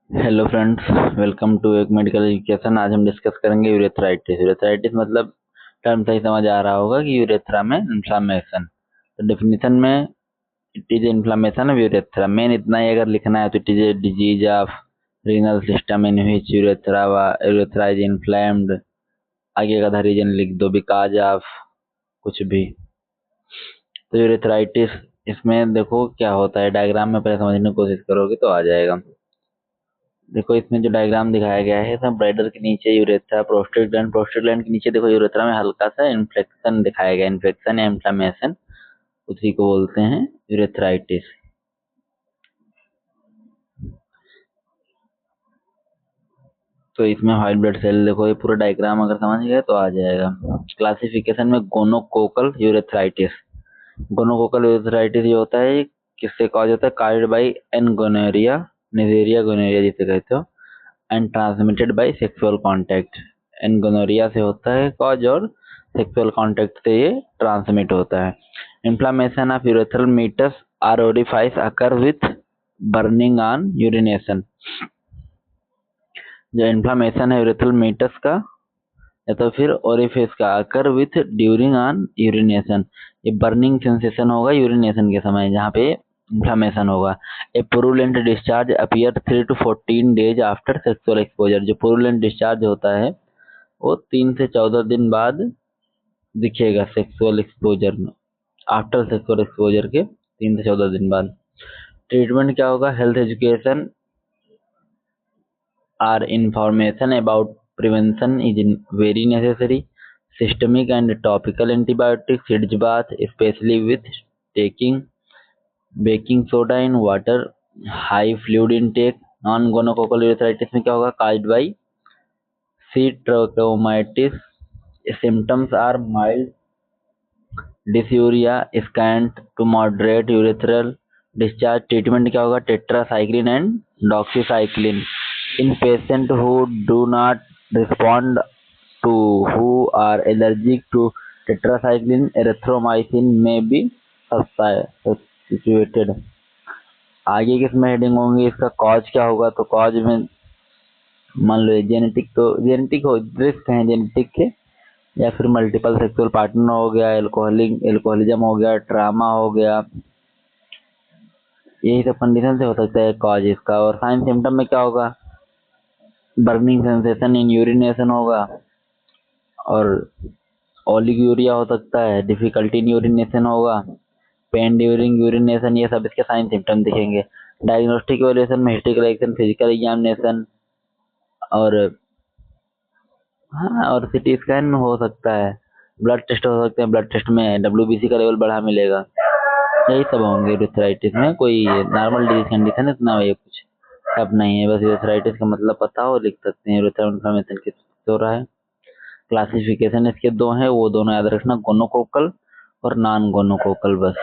Hello friends, welcome to एक medical education. आज हम डिस्कस करेंगे यूरेथ्राइटिस। यूरेथ्राइटिस मतलब टर्म सही समझ आ रहा होगा कि यूरेथ्रा में इन्फ्लामेशन। तो डेफिनेशन में it is inflammation of urethra. Main इतना ही अगर लिखना है तो it is a disease of renal system in which urethra is inflamed. आगे का रीजन लिख दो, बिकॉज ऑफ कुछ भी। तो यूरेथ्राइटिस इसमें देखो क्या होता है, डायग्राम में पहले समझने की कोशिश करोगे तो आ जाएगा। देखो इसमें जो डायग्राम दिखाया गया है, इसमें ब्लैडर के नीचे यूरेथ्रा, प्रोस्टेट ग्लैंड के नीचे देखो यूरेथ्रा में हल्का सा इन्फेक्शन दिखाया गया। इन्फेक्शन या इन्फ्लेमेशन, उसी को बोलते हैं यूरेथ्राइटिस। तो इसमें व्हाइट ब्लड सेल देखो, ये पूरा डायग्राम अगर समझ गए तो आ जाएगा। क्लासिफिकेशन में गोनोकोकल यूरेथ्राइटिस। गोनोकोकल यूरेथ्राइटिस ये होता है, किससे कॉज होता है? Caused by N gonorrhoea, Neisseria gonorrhoea जिसे कहते हो, and transmitted by sexual contact. N gonorrhoea से होता है कॉज और सेक्सुअल कांटेक्ट से ये ट्रांसमिट होता है। Inflammation of urethral meatus or orifice occur with burning on urination. जो इन्फ्लामेशन है यूरेथ्रल मीटस का या तो फिर ओरिफिस का, occur with during on urination. ये बर्निंग सेंसेशन होगा यूरिनेशन के समय, जहाँ पे इन्फ्लामेशन होगा। A purulent discharge appear 3 to 14 days after sexual exposure. जो पुरुलेंट डिस्चार्ज होता है वो 3 से 14 दिन बाद दिखेगा सेक्सुअल एक्सपोजर में, आफ्टर सेक्सुअल एक्सपोजर के 3 से 14 दिन बाद। ट्रीटमेंट क्या होगा? Health education or information about prevention is very necessary. Systemic and topical antibiotics, sitz bath, especially with taking baking soda in water, high fluid intake. Non gonococcal urethritis में क्या होगा? caused by C. trachomatis. Symptoms are mild dysuria, scant to moderate urethral discharge. Treatment क्या होगा? Tetracycline and doxycycline. In patients who do not respond to who are allergic to tetracycline, erythromycin may be substituted. आगे किसमें heading होंगी? इसका cause क्या होगा? तो cause में मान लो जेनेटिक, तो जेनेटिक हो रिस्क है जेनेटिक के, या फिर मल्टीपल सेक्सुअल पार्टनर हो गया, एल्कोहलिज्म हो गया, ट्रामा हो गया, यही सब कंडीशन से हो सकता है कॉज इसका। और साइन सिम्टम में क्या होगा? बर्निंग सेंसेशन इन यूरिनेशन होगा, और ओलिगोरिया हो सकता है, डिफिकल्टी इन यूरिनेशन होगा, पेन ड्यूरिंग यूरिनेशन, ये सब इसके साइन सिम्टम दिखेंगे। डायग्नोस्टिक इवैल्यूएशन में हिस्ट्री कलेक्शन, फिजिकल एग्जामिनेशन और हाँ, और सीटी स्कैन हो सकता है, ब्लड टेस्ट हो सकते हैं। ब्लड टेस्ट में डब्ल्यूबीसी का लेवल बढ़ा मिलेगा। यही सब होंगे यूरेथ्राइटिस में। कोई नॉर्मल डिजीज कंडीशन इतना ये कुछ सब नहीं है। बस यूरेथ्राइटिस का मतलब पता हो, लिख सकते हैं यूरेथ्रल इन्फ्लेमेशन किस हो रहा है। क्लासिफिकेशन इसके दो हैं, वो दोनों याद रखना, गोनोकोकल और नॉन गोनोकोकल बस।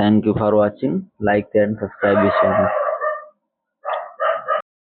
Thank you for watching, like and subscribe this channel.